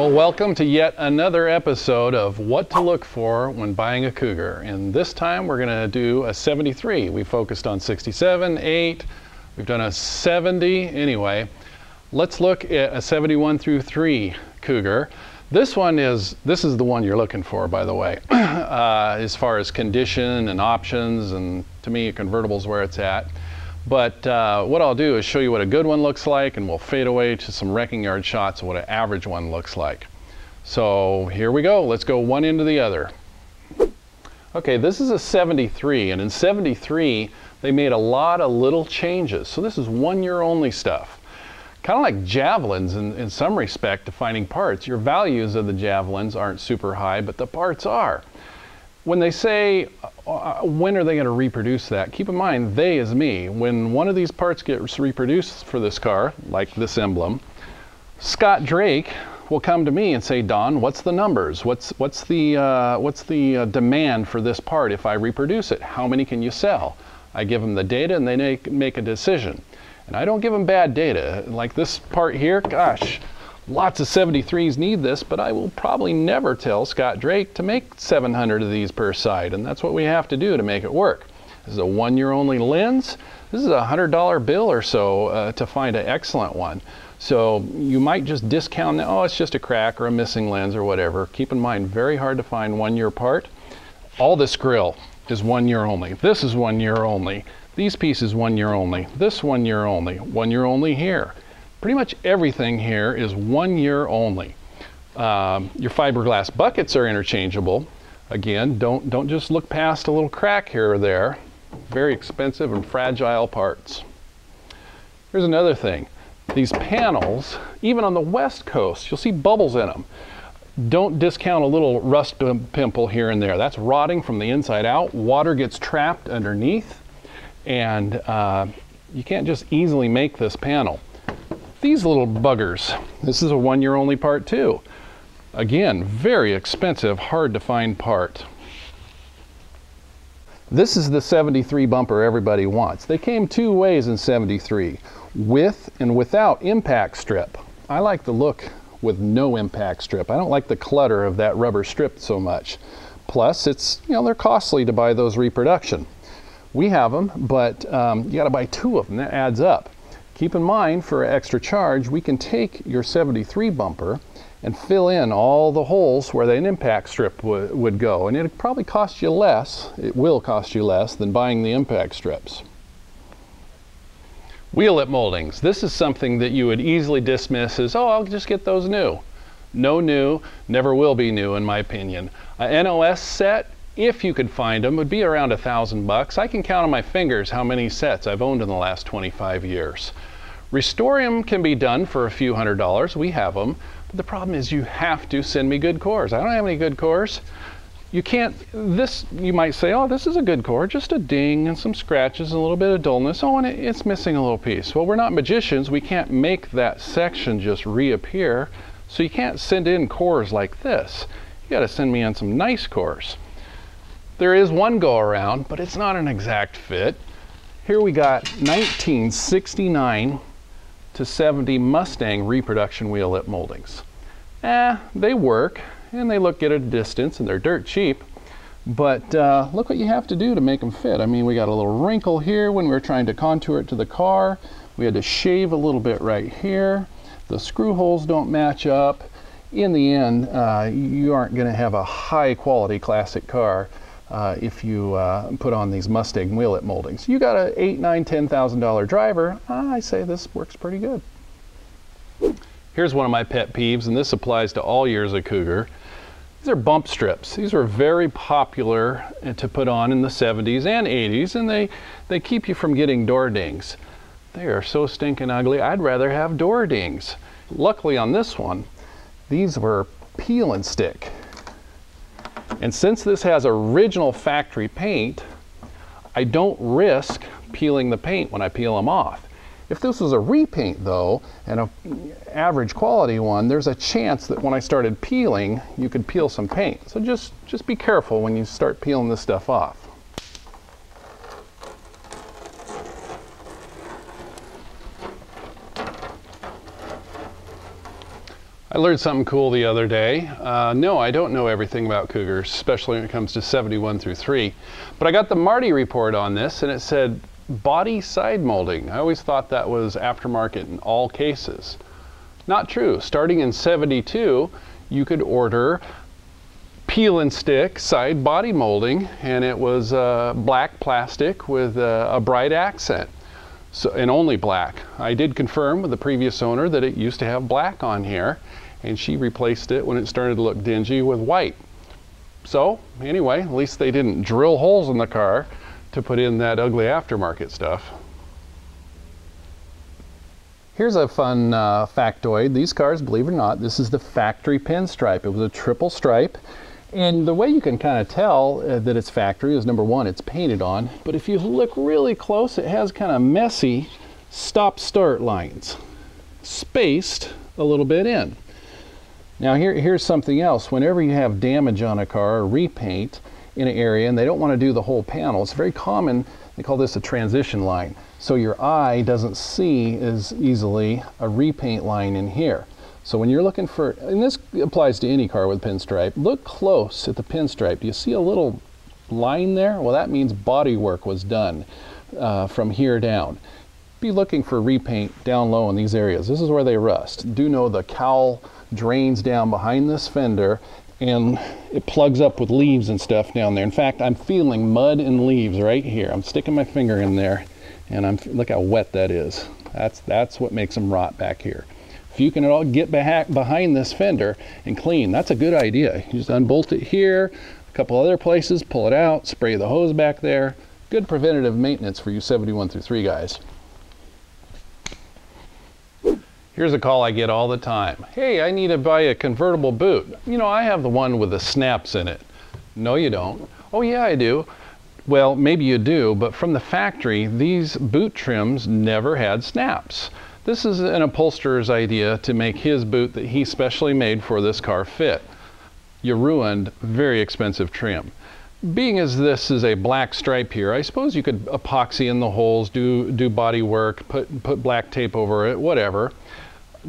Well, welcome to yet another episode of What to Look For When Buying a Cougar. And this time we're going to do a 73. We focused on 67, 8, we've done a 70. Anyway, let's look at a 71 through 3 Cougar. This is the one you're looking for, by the way, as far as condition and options, and to me a convertible is where it's at. But what I'll do is show you what a good one looks like, and we'll fade away to some wrecking yard shots of what an average one looks like. So here we go. Let's go one into the other. Okay, this is a 73, and in 73 they made a lot of little changes. So this is 1 year only stuff. Kind of like Javelins in some respect to finding parts. Your values of the Javelins aren't super high, but the parts are. When they say, when are they going to reproduce that? Keep in mind, they is me. When one of these parts gets reproduced for this car, like this emblem, Scott Drake will come to me and say, Don, what's the numbers? What's the demand for this part if I reproduce it? How many can you sell? I give them the data and they make a decision. And I don't give them bad data. Like this part here, gosh, lots of 73s need this, but I will probably never tell Scott Drake to make 700 of these per side, and that's what we have to do to make it work. This is a 1 year only lens. This is a $100 bill or so to find an excellent one. So you might just discount that, oh, it's just a crack or a missing lens or whatever. Keep in mind, very hard to find 1 year part. All this grill is 1 year only. This is 1 year only. These pieces 1 year only. This 1 year only. 1 year only here. Pretty much everything here is 1 year only. Your fiberglass buckets are interchangeable. Again, don't just look past a little crack here or there. Very expensive and fragile parts. Here's another thing. These panels, even on the West Coast, you'll see bubbles in them. Don't discount a little rust pimple here and there. That's rotting from the inside out. Water gets trapped underneath, and you can't just easily make this panel. These little buggers, this is a 1 year only part too. Again, very expensive, hard to find part. This is the 73 bumper everybody wants. They came two ways in 73, with and without impact strip. I like the look with no impact strip. I don't like the clutter of that rubber strip so much. Plus, it's, they're costly to buy those reproduction. We have them, but you gotta buy two of them, that adds up. Keep in mind, for an extra charge, we can take your 73 bumper and fill in all the holes where an impact strip would go. And it'll probably cost you less, it will cost you less than buying the impact strips. Wheel lip moldings. This is something that you would easily dismiss as, oh, I'll just get those new. No new, never will be new in my opinion. A NOS set, if you could find them, would be around $1,000. I can count on my fingers how many sets I've owned in the last 25 years. Restorium can be done for a few $100s. We have them. But the problem is you have to send me good cores. I don't have any good cores. You can't, you might say, oh, this is a good core, just a ding and some scratches and a little bit of dullness. Oh, and it's missing a little piece. Well, we're not magicians. We can't make that section just reappear. So you can't send in cores like this. You got to send me in some nice cores. There is one go around, but it's not an exact fit. Here we got 1969 to 70 Mustang reproduction wheel lip moldings. They work and they look good at a distance and they're dirt cheap, but look what you have to do to make them fit. I mean, we got a little wrinkle here when we were trying to contour it to the car. We had to shave a little bit right here. The screw holes don't match up. In the end, you aren't going to have a high quality classic car if you put on these Mustang wheel lip moldings. You got a $8,000, $9,000, $10,000 driver, I say this works pretty good. Here's one of my pet peeves, and this applies to all years of Cougar. These are bump strips. These were very popular to put on in the 70s and 80s, and they keep you from getting door dings. They are so stinking ugly. I'd rather have door dings. Luckily on this one, these were peel and stick. And since this has original factory paint, I don't risk peeling the paint when I peel them off. If this was a repaint though, and an average quality one, there's a chance that when I started peeling, you could peel some paint. So just be careful when you start peeling this stuff off. I learned something cool the other day. No, I don't know everything about Cougars, especially when it comes to 71 through 3. But I got the Marty report on this, and it said body side molding. I always thought that was aftermarket in all cases. Not true. Starting in 72, you could order peel and stick side body molding, and it was black plastic with a bright accent. So, and only black. I did confirm with the previous owner that it used to have black on here, and she replaced it when it started to look dingy with white. So anyway, at least they didn't drill holes in the car to put in that ugly aftermarket stuff. Here's a fun factoid. These cars, believe it or not, this is the factory pinstripe. It was a triple stripe. And the way you can kind of tell that it's factory is, number one, it's painted on. But if you look really close, it has kind of messy stop-start lines, spaced a little bit in. Now here's something else. Whenever you have damage on a car or repaint in an area and they don't want to do the whole panel, it's very common, they call this a transition line. So your eye doesn't see as easily a repaint line in here. So when you're looking for, and this applies to any car with pinstripe, look close at the pinstripe. Do you see a little line there? Well, that means body work was done from here down. Be looking for repaint down low in these areas. This is where they rust. Do know the cowl drains down behind this fender and it plugs up with leaves and stuff down there. In fact, I'm feeling mud and leaves right here. I'm sticking my finger in there and look how wet that is. That's what makes them rot back here. If you can all get behind this fender and clean, that's a good idea. You just unbolt it here, a couple other places, pull it out, spray the hose back there. Good preventative maintenance for you 71 through 3 guys. Here's a call I get all the time. Hey, I need to buy a convertible boot. You know, I have the one with the snaps in it. No, you don't. Oh yeah, I do. Well, maybe you do, but from the factory, these boot trims never had snaps. This is an upholsterer's idea to make his boot that he specially made for this car fit. You ruined very expensive trim. Being as this is a black stripe here, I suppose you could epoxy in the holes, do body work, put black tape over it, whatever.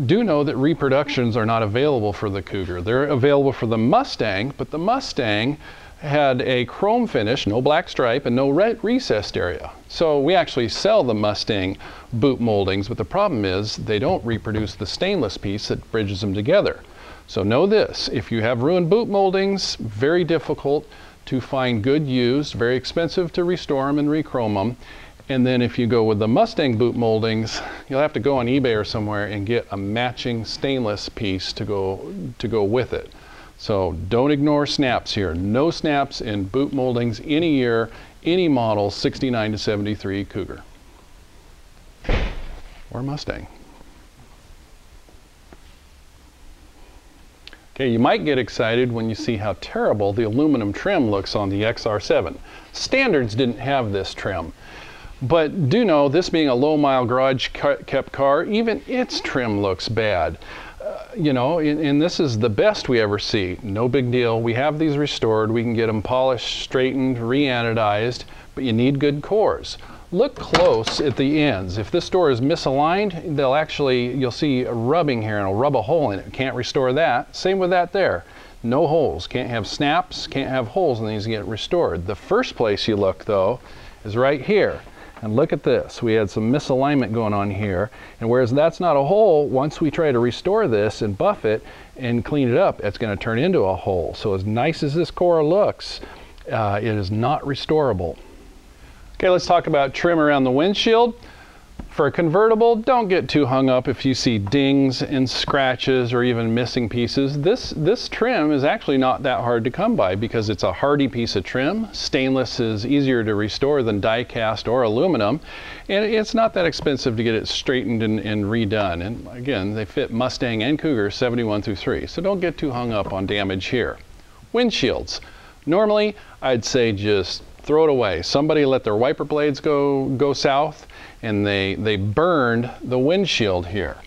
Do know that reproductions are not available for the Cougar. They're available for the Mustang, but the Mustang had a chrome finish, no black stripe, and no recessed area. So we actually sell the Mustang boot moldings, but the problem is they don't reproduce the stainless piece that bridges them together. So know this, if you have ruined boot moldings, very difficult to find good used, very expensive to restore them and rechrome them. And then if you go with the Mustang boot moldings, you'll have to go on eBay or somewhere and get a matching stainless piece to go with it. So don't ignore snaps here. No snaps in boot moldings any year, any model 69 to 73 Cougar or Mustang. Okay, you might get excited when you see how terrible the aluminum trim looks on the XR-7. Standards didn't have this trim. But do know, this being a low-mile garage-kept car, even its trim looks bad. You know, and this is the best we ever see. No big deal. We have these restored. We can get them polished, straightened, re-anodized, but you need good cores. Look close at the ends. If this door is misaligned, you'll see a rubbing here and it'll rub a hole in it. Can't restore that. Same with that there. No holes. Can't have snaps, can't have holes in these to get restored. The first place you look, though, is right here. And look at this, we had some misalignment going on here, and whereas that's not a hole, once we try to restore this and buff it and clean it up, it's going to turn into a hole. So as nice as this core looks, it is not restorable. Okay, let's talk about trim around the windshield. For a convertible, don't get too hung up if you see dings and scratches or even missing pieces. This trim is actually not that hard to come by because it's a hardy piece of trim. Stainless is easier to restore than die cast or aluminum, and it's not that expensive to get it straightened and redone. And again, they fit Mustang and Cougar 71 through 3, so don't get too hung up on damage here. Windshields. Normally, I'd say just throw it away. Somebody let their wiper blades go south, and they burned the windshield here.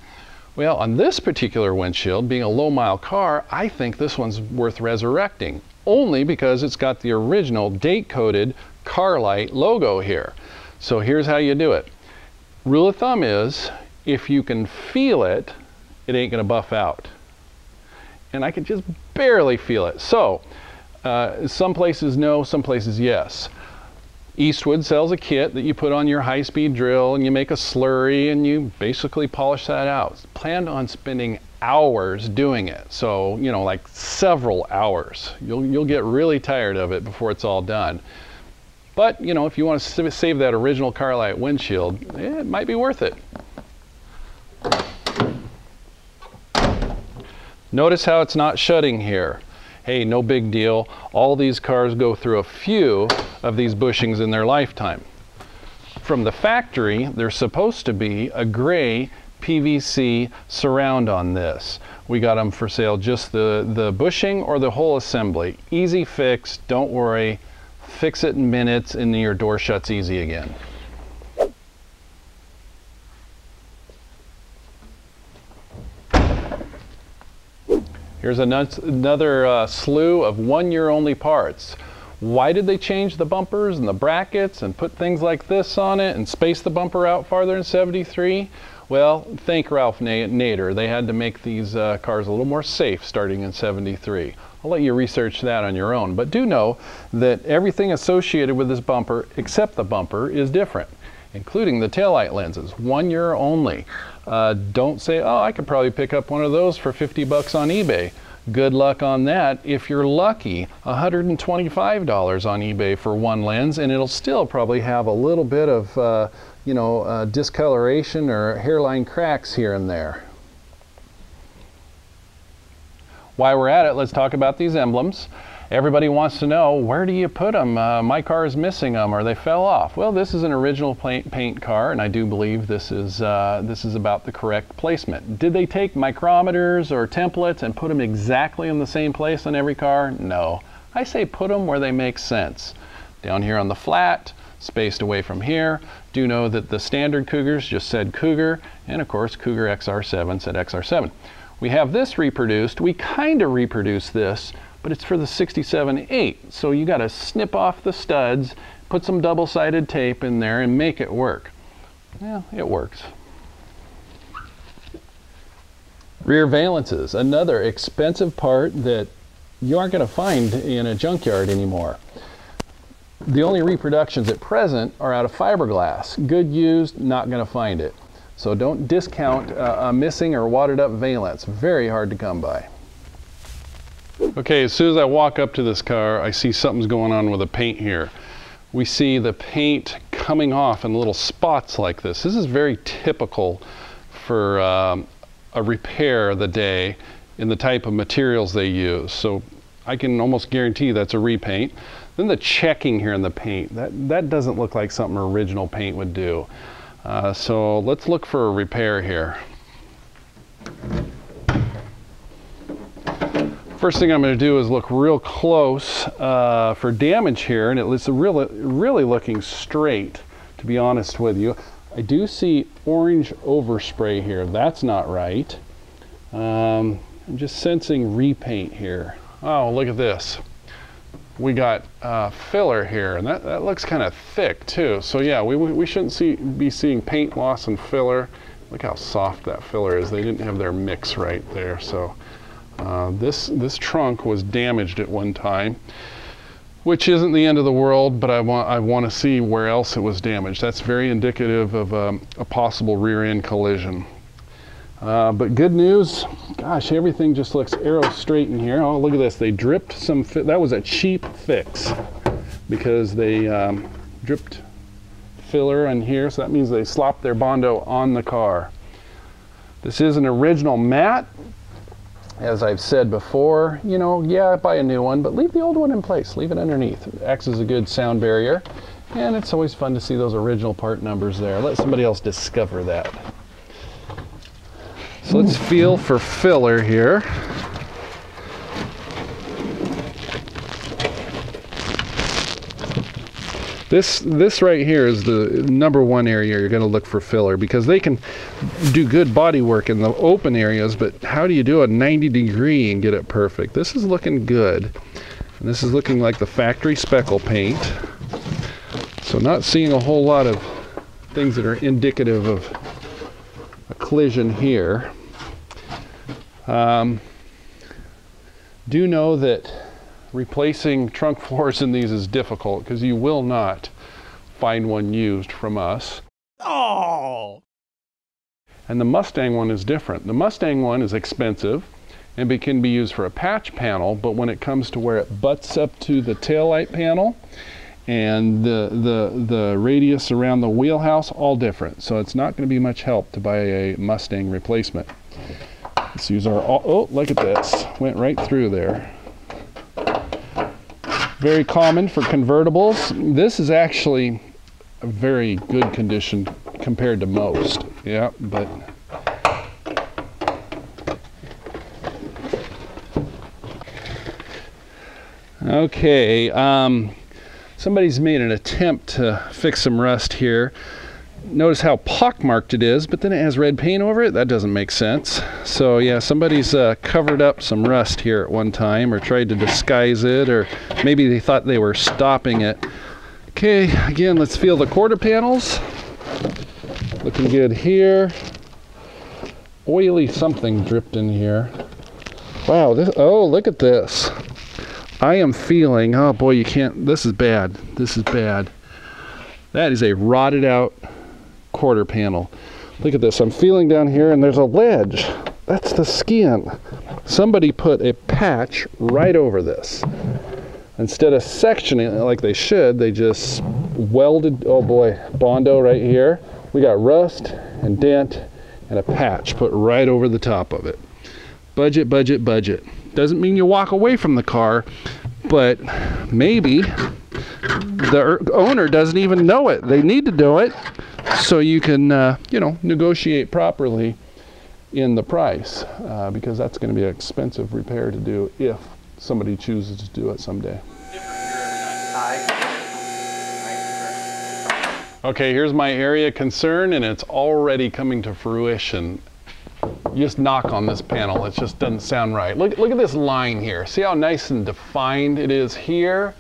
Well, on this particular windshield, being a low-mile car, I think this one's worth resurrecting, only because it's got the original date-coded Carlite logo here. So here's how you do it. Rule of thumb is, if you can feel it, it ain't gonna buff out. and I could just barely feel it. So some places no, some places yes. Eastwood sells a kit that you put on your high-speed drill and you make a slurry and you basically polish that out. Plan on spending hours doing it. So, you know, like several hours. You'll get really tired of it before it's all done. But, you know, if you want to save that original Carlite windshield, it might be worth it. Notice how it's not shutting here. Hey, no big deal. All these cars go through a few of these bushings in their lifetime. From the factory, there's supposed to be a gray PVC surround on this. We got them for sale, just the bushing or the whole assembly. Easy fix, don't worry. Fix it in minutes and your door shuts easy again. Here's another slew of 1 year only parts. Why did they change the bumpers and the brackets and put things like this on it and space the bumper out farther in 73? Well, thank Ralph Nader. They had to make these cars a little more safe starting in 73. I'll let you research that on your own, but do know that everything associated with this bumper, except the bumper, is different, including the taillight lenses. 1 year only. Don't say, oh, I could probably pick up one of those for 50 bucks on eBay. Good luck on that. If you're lucky, $125 on eBay for one lens, and it'll still probably have a little bit of discoloration or hairline cracks here and there. While we're at it, let's talk about these emblems. Everybody wants to know, where do you put them? My car is missing them, or they fell off. Well, this is an original paint car, and I do believe this is about the correct placement. Did they take micrometers or templates and put them exactly in the same place on every car? No. I say put them where they make sense. Down here on the flat, spaced away from here. Do know that the standard Cougars just said Cougar, and of course Cougar XR-7 said XR-7. We have this reproduced. We kind of reproduced this, but it's for the 67-8. So you got to snip off the studs, put some double-sided tape in there, and make it work. Yeah, it works. Rear valences, another expensive part that you aren't going to find in a junkyard anymore. The only reproductions at present are out of fiberglass. Good used, not going to find it. So don't discount a missing or wadded up valence. Very hard to come by. Okay, as soon as I walk up to this car, I see something's going on with the paint here. We see the paint coming off in little spots like this. This is very typical for a repair of the day in the type of materials they use. So I can almost guarantee that's a repaint. Then the checking here in the paint, that doesn't look like something original paint would do. So let's look for a repair here. First thing I'm going to do is look real close for damage here, and it's really looking straight, to be honest with you. I do see orange overspray here. That's not right. I'm just sensing repaint here. Oh, look at this. We got filler here, and that looks kind of thick too. So yeah, we shouldn't be seeing paint loss and filler. Look how soft that filler is. They didn't have their mix right there. So this trunk was damaged at one time, which isn't the end of the world, but I want to see where else it was damaged. That's very indicative of a possible rear end collision. But good news, gosh, everything just looks arrow straight in here. Oh, look at this. They dripped some, that was a cheap fix because they dripped filler in here. So that means they slopped their Bondo on the car. This is an original matte. As I've said before, you know, yeah, buy a new one, but leave the old one in place. Leave it underneath. It acts as a good sound barrier. And it's always fun to see those original part numbers there. Let somebody else discover that. So let's feel for filler here. This right here is the #1 area you're going to look for filler, because they can do good body work in the open areas, but how do you do a 90-degree and get it perfect? This is looking good. And this is looking like the factory speckle paint. So not seeing a whole lot of things that are indicative of a collision here. Do know that replacing trunk floors in these is difficult because you will not find one used from us. Oh! And the Mustang one is different. The Mustang one is expensive and it can be used for a patch panel, but when it comes to where it butts up to the taillight panel and the radius around the wheelhouse, all different. So it's not going to be much help to buy a Mustang replacement. Let's use our, oh, look at this. Went right through there. Very common for convertibles. This is actually a very good condition compared to most. Yeah, but okay, somebody's made an attempt to fix some rust here. Notice how pockmarked it is, but then it has red paint over it. That doesn't make sense. So yeah, somebody's covered up some rust here at one time, or tried to disguise it, or maybe they thought they were stopping it. Okay, again, let's feel the quarter panels. Looking good here. Oily something dripped in here. Wow, this, oh, look at this. I am feeling, oh boy, you can't, this is bad. This is bad. That is a rotted out quarter panel. Look at this. I'm feeling down here and there's a ledge. That's the skin. Somebody put a patch right over this. Instead of sectioning it like they should, they just welded, oh boy, Bondo right here. We got rust and dent and a patch put right over the top of it. Budget, budget, budget. Doesn't mean you walk away from the car, but maybe the owner doesn't even know it. They need to know it so you can, you know, negotiate properly in the price, because that's going to be an expensive repair to do if somebody chooses to do it someday. Okay, here's my area concern, and it's already coming to fruition. You just knock on this panel, it just doesn't sound right. Look at this line here. See how nice and defined it is here?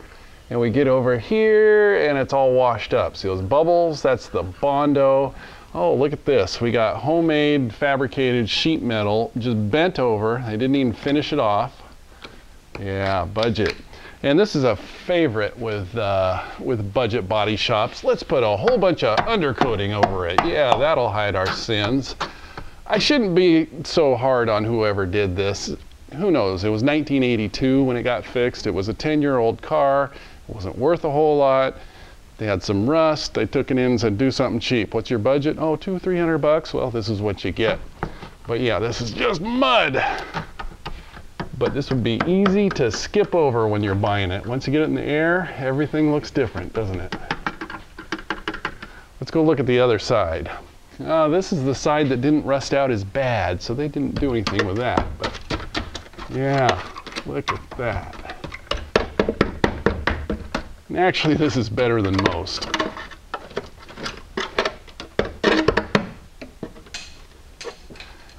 And we get over here and it's all washed up. See those bubbles? That's the Bondo. Oh, look at this. We got homemade fabricated sheet metal just bent over. They didn't even finish it off. Yeah, budget. And this is a favorite with budget body shops. Let's put a whole bunch of undercoating over it. Yeah, that'll hide our sins. I shouldn't be so hard on whoever did this. Who knows? It was 1982 when it got fixed. It was a 10-year-old car. It wasn't worth a whole lot. They had some rust. They took it in and said, do something cheap. What's your budget? Oh, $200-300 bucks. Well, this is what you get. But yeah, this is just mud. But this would be easy to skip over when you're buying it. Once you get it in the air, everything looks different, doesn't it? Let's go look at the other side. This is the side that didn't rust out as bad, so they didn't do anything with that. But yeah, look at that. And actually, this is better than most.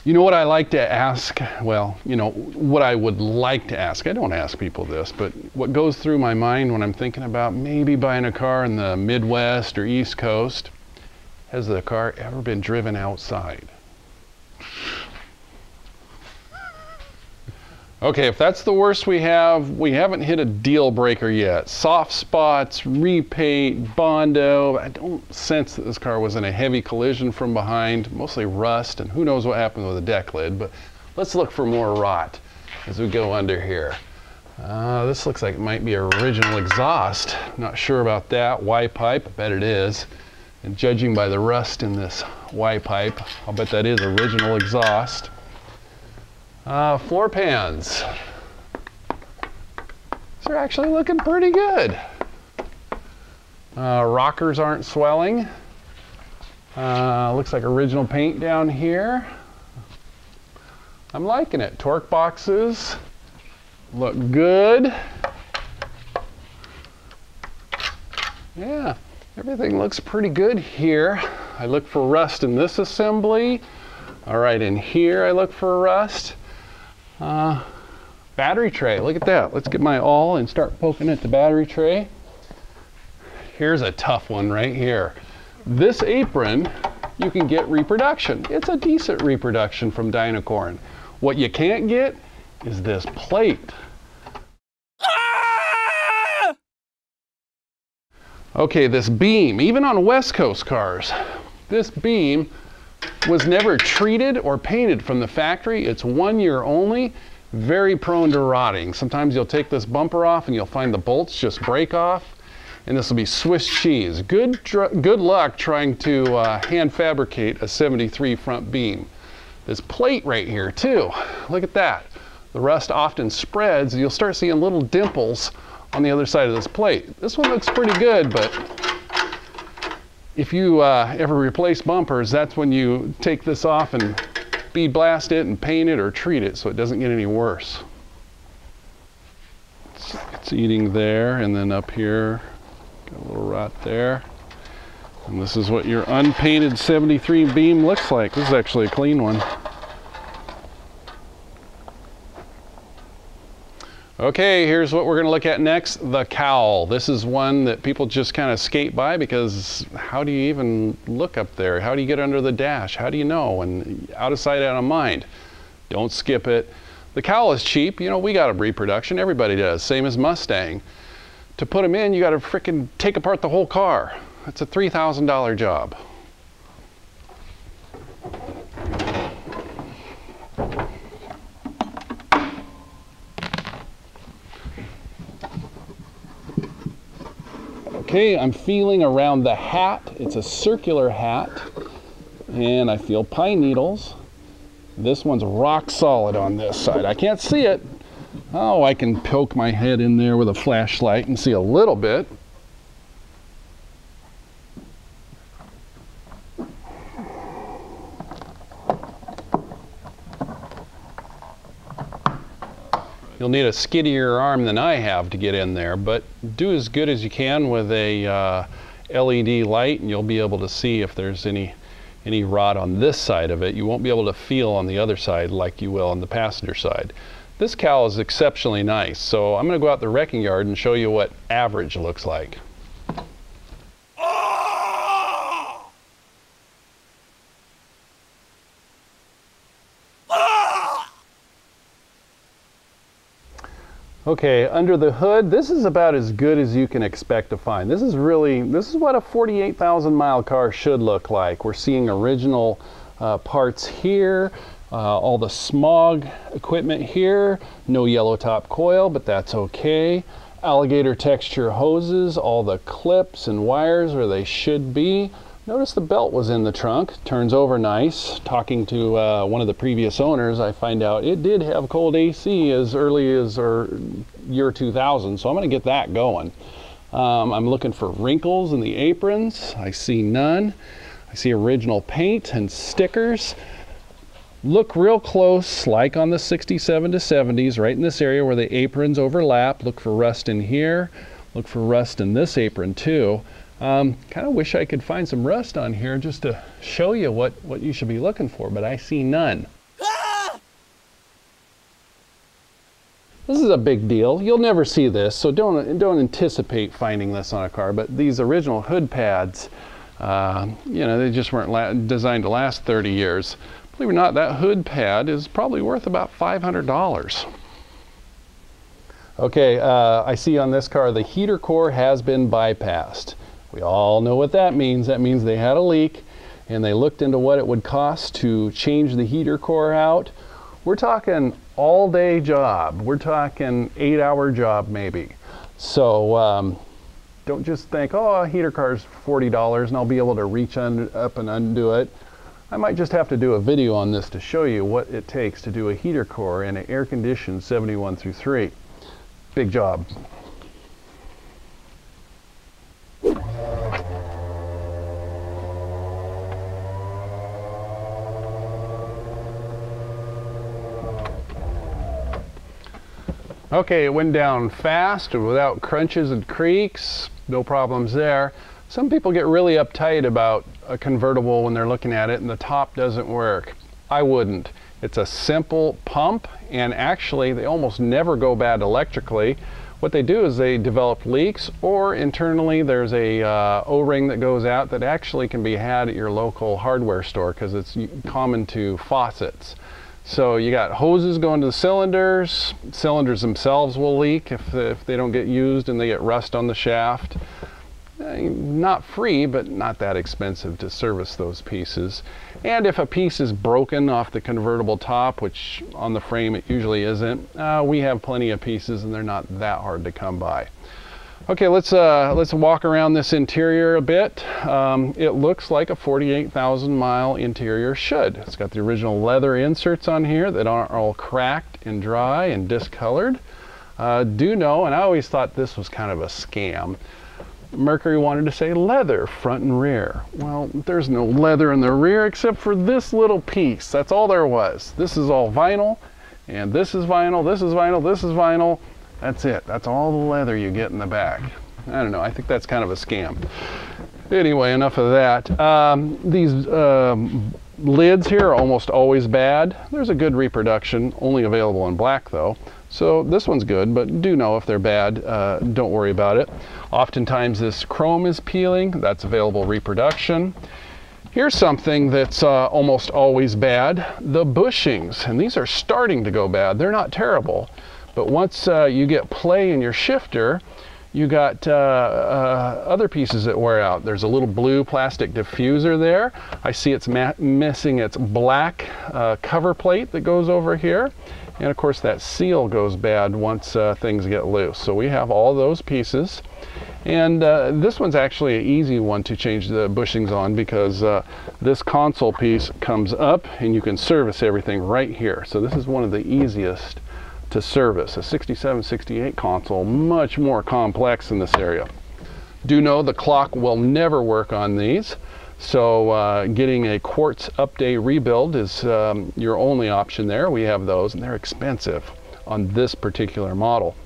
You know what I like to ask? Well, you know, what I would like to ask. I don't ask people this, but what goes through my mind when I'm thinking about maybe buying a car in the Midwest or East Coast, has the car ever been driven outside? Okay, if that's the worst we haven't hit a deal breaker yet. Soft spots, repaint, Bondo. I don't sense that this car was in a heavy collision from behind, mostly rust, and who knows what happened with the deck lid, but let's look for more rot as we go under here. This looks like it might be original exhaust. Not sure about that. Y pipe, I bet it is. And judging by the rust in this Y pipe, I'll bet that is original exhaust. Floor pans. These are actually looking pretty good. Rockers aren't swelling. Looks like original paint down here. I'm liking it. Torque boxes look good. Yeah, everything looks pretty good here. I look for rust in this assembly. All right, in here I look for rust. Battery tray, look at that. Let's get my awl and start poking at the battery tray. Here's a tough one right here. This apron, you can get reproduction. It's a decent reproduction from Dynacorn. What you can't get is this plate. Okay, this beam, even on West Coast cars, this beam was never treated or painted from the factory. It's 1 year only, very prone to rotting. Sometimes you'll take this bumper off and you'll find the bolts just break off, and this will be Swiss cheese. Good luck trying to hand fabricate a 73 front beam. This plate right here too, look at that. The rust often spreads, and you'll start seeing little dimples on the other side of this plate. This one looks pretty good, but if you ever replace bumpers, that's when you take this off and bead blast it and paint it or treat it so it doesn't get any worse. It's eating there, and then up here, got a little rot there. And this is what your unpainted 73 beam looks like. This is actually a clean one. Okay, here's what we're going to look at next, the Cowl. This is one that people just kind of skate by because how do you even look up there? How do you get under the dash? How do you know? And out of sight, out of mind. Don't skip it. The Cowl is cheap. You know, we got a reproduction. Everybody does. Same as Mustang. To put them in, you got to frickin' take apart the whole car. It's a $3,000 job. Okay, I'm feeling around the hat. It's a circular hat, and I feel pine needles. This one's rock solid on this side. I can't see it. Oh, I can poke my head in there with a flashlight and see a little bit. You'll need a skiddier arm than I have to get in there, but do as good as you can with a LED light, and you'll be able to see if there's any rot on this side of it. You won't be able to feel on the other side like you will on the passenger side. This Cowl is exceptionally nice, so I'm going to go out the wrecking yard and show you what average looks like. Okay, under the hood, this is about as good as you can expect to find. This is what a 48,000 mile car should look like. We're seeing original parts here, all the smog equipment here, no yellow top coil, but that's okay. Alligator texture hoses, all the clips and wires where they should be. Notice the belt was in the trunk, turns over nice. Talking to one of the previous owners, I find out it did have cold AC as early as year 2000, so I'm going to get that going. I'm looking for wrinkles in the aprons. I see none. I see original paint and stickers. Look real close, like on the 67 to 70s, right in this area where the aprons overlap. Look for rust in here. Look for rust in this apron too. Kind of wish I could find some rust on here just to show you what you should be looking for, but I see none. This is a big deal. You'll never see this, so don't anticipate finding this on a car, but these original hood pads, you know, they just weren't designed to last 30 years. Believe it or not, that hood pad is probably worth about $500. Okay, I see on this car the heater core has been bypassed. We all know what that means. That means they had a leak and they looked into what it would cost to change the heater core out. We're talking all-day job. We're talking 8-hour job maybe. So don't just think, oh, a heater car's $40 and I'll be able to reach up and undo it. I might just have to do a video on this to show you what it takes to do a heater core in an air-conditioned 71 through 3. Big job. Okay, it went down fast and without crunches and creaks, no problems there. Some people get really uptight about a convertible when they're looking at it and the top doesn't work. I wouldn't. It's a simple pump, and actually they almost never go bad electrically. What they do is they develop leaks, or internally there's a O-ring that goes out that actually can be had at your local hardware store because it's common to faucets. So you got hoses going to the cylinders. Cylinders themselves will leak if they don't get used and they get rust on the shaft. not free, but not that expensive to service those pieces. And if a piece is broken off the convertible top, which on the frame it usually isn't, we have plenty of pieces and they're not that hard to come by. Okay, let's walk around this interior a bit. It looks like a 48,000 mile interior should. It's got the original leather inserts on here that aren't all cracked and dry and discolored. Do know, and I always thought this was kind of a scam, Mercury wanted to say leather front and rear. Well, there's no leather in the rear except for this little piece. That's all there was. This is all vinyl, and this is vinyl, this is vinyl, this is vinyl. That's it. That's all the leather you get in the back. I don't know. I think that's kind of a scam. Anyway, enough of that. These lids here are almost always bad. There's a good reproduction, only available in black though. So this one's good, but do know if they're bad, don't worry about it. Oftentimes this chrome is peeling. That's available reproduction. Here's something that's almost always bad, the bushings. And these are starting to go bad. They're not terrible. But once you get play in your shifter, you got other pieces that wear out. There's a little blue plastic diffuser there. I see it's missing its black cover plate that goes over here. And of course that seal goes bad once things get loose. So we have all those pieces. And this one's actually an easy one to change the bushings on because this console piece comes up and you can service everything right here. So this is one of the easiest to service. A 67, 68 console, much more complex in this area. Do know the clock will never work on these. So getting a quartz update rebuild is your only option there. We have those and they're expensive on this particular model.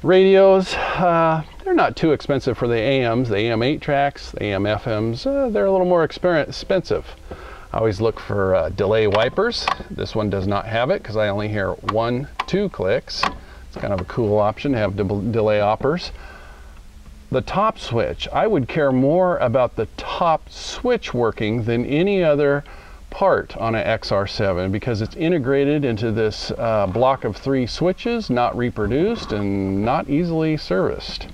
Radios, they're not too expensive for the AMs. The AM 8 tracks, the AM FMs, they're a little more expensive. I always look for delay wipers. This one does not have it because I only hear 1-2 clicks. It's kind of a cool option to have delay hoppers. The top switch, I would care more about the top switch working than any other part on an XR-7 because it's integrated into this block of 3 switches, not reproduced and not easily serviced.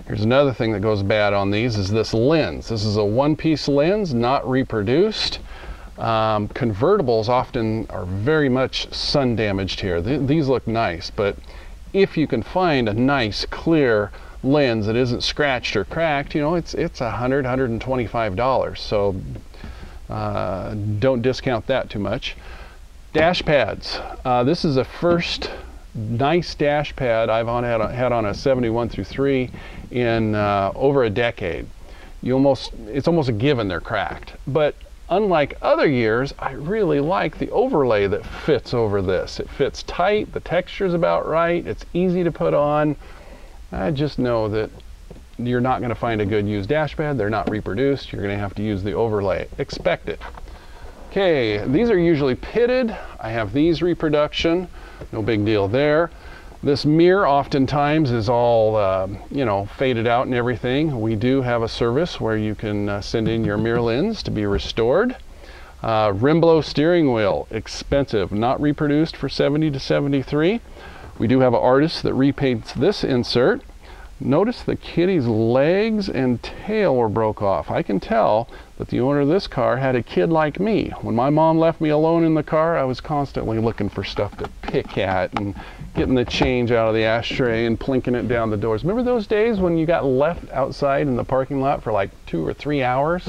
Here's another thing that goes bad on these is this lens. This is a one-piece lens, not reproduced. Convertibles often are very much sun damaged here. These look nice, but if you can find a nice clear lens that isn't scratched or cracked, you know, it's $100, $125. So don't discount that too much. Dash pads. This is the first nice dash pad I've had on a 71 through 3 in over a decade. It's almost a given they're cracked. But unlike other years, I really like the overlay that fits over this. It fits tight, the texture's about right, it's easy to put on. I just know that you're not going to find a good used dash pad. They're not reproduced. You're going to have to use the overlay. Expect it. Okay, these are usually pitted. I have these reproduction. No big deal there. This mirror oftentimes is all, you know, faded out and everything. We do have a service where you can send in your mirror lens to be restored. Rimblow steering wheel, expensive, not reproduced for 70 to 73. We do have an artist that repaints this insert. Notice the kitty's legs and tail were broke off. I can tell that the owner of this car had a kid like me. When my mom left me alone in the car, I was constantly looking for stuff to pick at and getting the change out of the ashtray and plinking it down the doors. Remember those days when you got left outside in the parking lot for like 2 or 3 hours?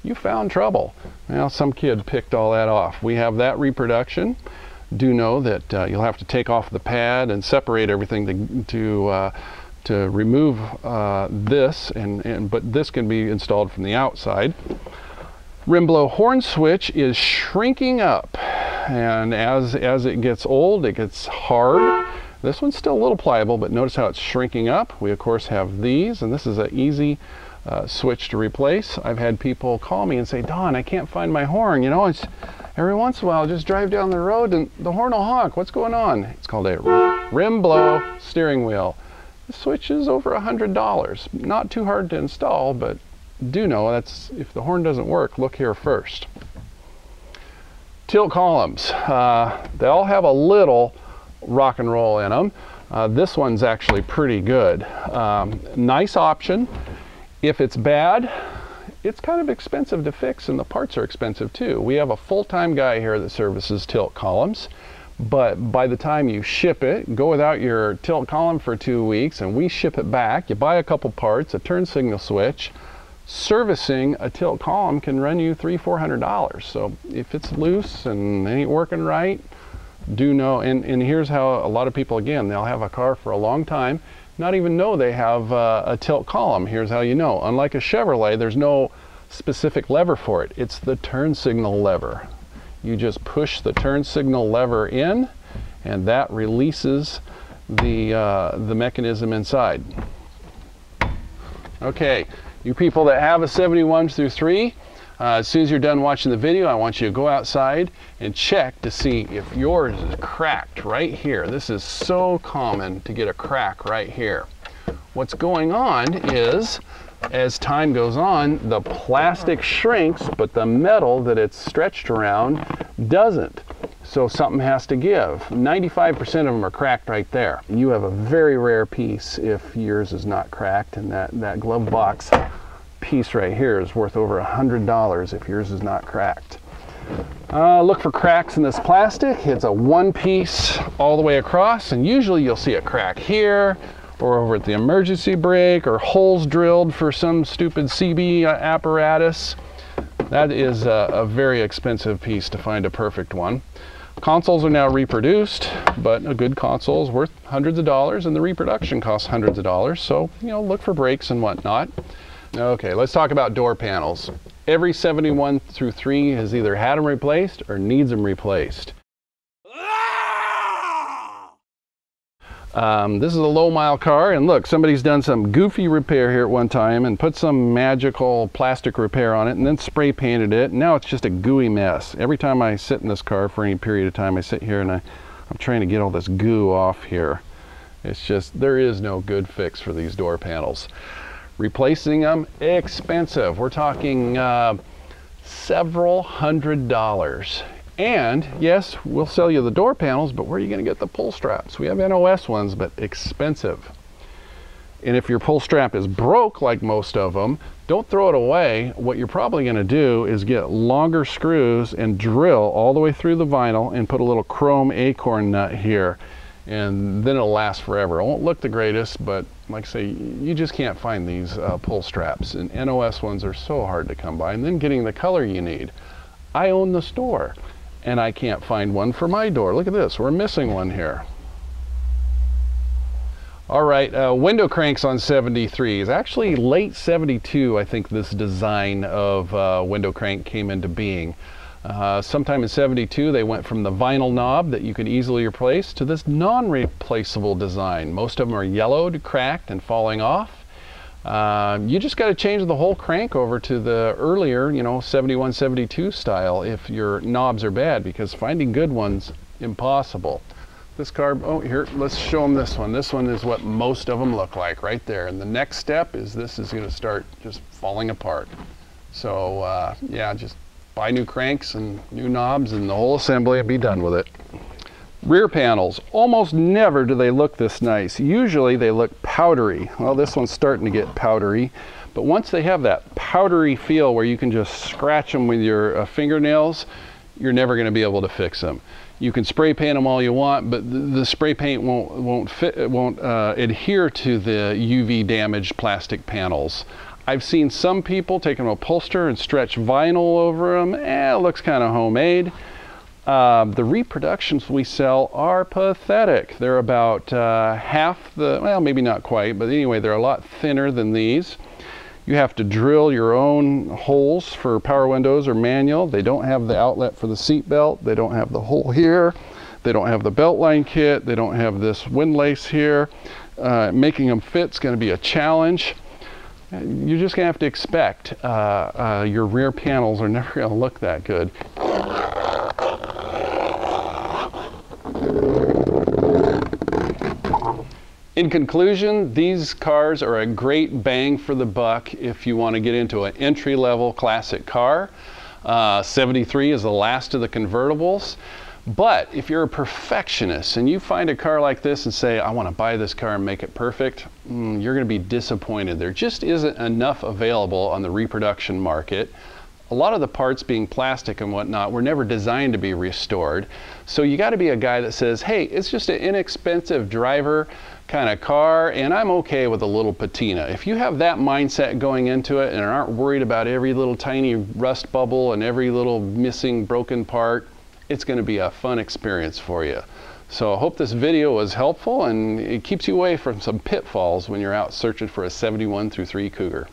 You found trouble. Well, some kid picked all that off. We have that reproduction. Do know that you'll have to take off the pad and separate everything to remove this, but this can be installed from the outside. Rimblow horn switch is shrinking up, and as it gets old, it gets hard. This one's still a little pliable, but notice how it's shrinking up. We of course have these, and this is an easy switch to replace. I've had people call me and say, Don, I can't find my horn. You know, it's every once in a while, just drive down the road and the horn will honk. What's going on? It's called a Rimblow steering wheel. The switch is over $100. Not too hard to install, but do know that's if the horn doesn't work, look here first. Tilt columns. They all have a little rock and roll in them. This one's actually pretty good. Nice option. If it's bad, it's kind of expensive to fix, and the parts are expensive too. We have a full-time guy here that services tilt columns, but by the time you ship it, go without your tilt column for 2 weeks, and we ship it back. You buy a couple parts, a turn signal switch. Servicing a tilt column can run you $300–400. So if it's loose and ain't working right, do know. And here's how a lot of people, again, they'll have a car for a long time, not even know they have a tilt column. Here's how you know. Unlike a Chevrolet, there's no specific lever for it. It's the turn signal lever. You just push the turn signal lever in, and that releases the mechanism inside. Okay, you people that have a 71 through 3, as soon as you're done watching the video, I want you to go outside and check to see if yours is cracked right here. This is so common to get a crack right here. What's going on is, as time goes on, the plastic shrinks, but the metal that it's stretched around doesn't. So something has to give. 95% of them are cracked right there. You have a very rare piece if yours is not cracked, and that glove box piece right here is worth over $100 if yours is not cracked. Look for cracks in this plastic. It's a one piece all the way across, and usually you'll see a crack here or over at the emergency brake, or holes drilled for some stupid CB apparatus. That is a very expensive piece to find a perfect one. Consoles are now reproduced, but a good console is worth hundreds of dollars, and the reproduction costs hundreds of dollars. So, you know, look for brakes and whatnot. Okay, let's talk about door panels. Every 71 through 3 has either had them replaced or needs them replaced. This is a low mile car, and look, somebody's done some goofy repair here at one time and put some magical plastic repair on it and then spray painted it, and now it's just a gooey mess. Every time I sit in this car for any period of time, I sit here and I'm trying to get all this goo off here. It's just, there is no good fix for these door panels. Replacing them, expensive. We're talking several $100s. And yes, we'll sell you the door panels, but where are you going to get the pull straps? We have NOS ones, but expensive. And if your pull strap is broke, like most of them, don't throw it away. What you're probably going to do is get longer screws and drill all the way through the vinyl and put a little chrome acorn nut here. And then it'll last forever. It won't look the greatest, but like I say, you just can't find these pull straps. And NOS ones are so hard to come by. And then getting the color you need. I own the store, and I can't find one for my door. Look at this, we're missing one here. All right, window cranks on 73s. Actually, late 72, I think this design of window crank came into being. Sometime in 72, they went from the vinyl knob that you could easily replace to this non-replaceable design. Most of them are yellowed, cracked, and falling off. You just got to change the whole crank over to the earlier, you know, 71, 72 style if your knobs are bad, because finding good ones, impossible. This car, oh, here, let's show them this one. This one is what most of them look like right there. And the next step is this is going to start just falling apart. So, yeah, just buy new cranks and new knobs and the whole assembly and be done with it. Rear panels, almost never do they look this nice. Usually they look powdery. Well, this one's starting to get powdery, but once they have that powdery feel where you can just scratch them with your fingernails, you're never going to be able to fix them. You can spray paint them all you want, but the spray paint won't adhere to the UV damaged plastic panels. I've seen some people take an upholster and stretch vinyl over them. It looks kind of homemade. The reproductions we sell are pathetic. They're about half the, well, maybe not quite, but anyway, they're a lot thinner than these. You have to drill your own holes for power windows or manual. They don't have the outlet for the seat belt. They don't have the hole here. They don't have the belt line kit. They don't have this windlace here. Making them fit is going to be a challenge. You're just going to have to expect your rear panels are never going to look that good. In conclusion, these cars are a great bang for the buck if you want to get into an entry-level classic car. 73 is the last of the convertibles, But if you're a perfectionist and you find a car like this and say, I want to buy this car and make it perfect, you're going to be disappointed. There just isn't enough available on the reproduction market. A lot of the parts, being plastic and whatnot, were never designed to be restored. So you got to be a guy that says, hey, it's just an inexpensive driver kind of car, and I'm okay with a little patina. If you have that mindset going into it and aren't worried about every little tiny rust bubble and every little missing broken part, it's going to be a fun experience for you. So I hope this video was helpful and it keeps you away from some pitfalls when you're out searching for a 71 through 3 Cougar.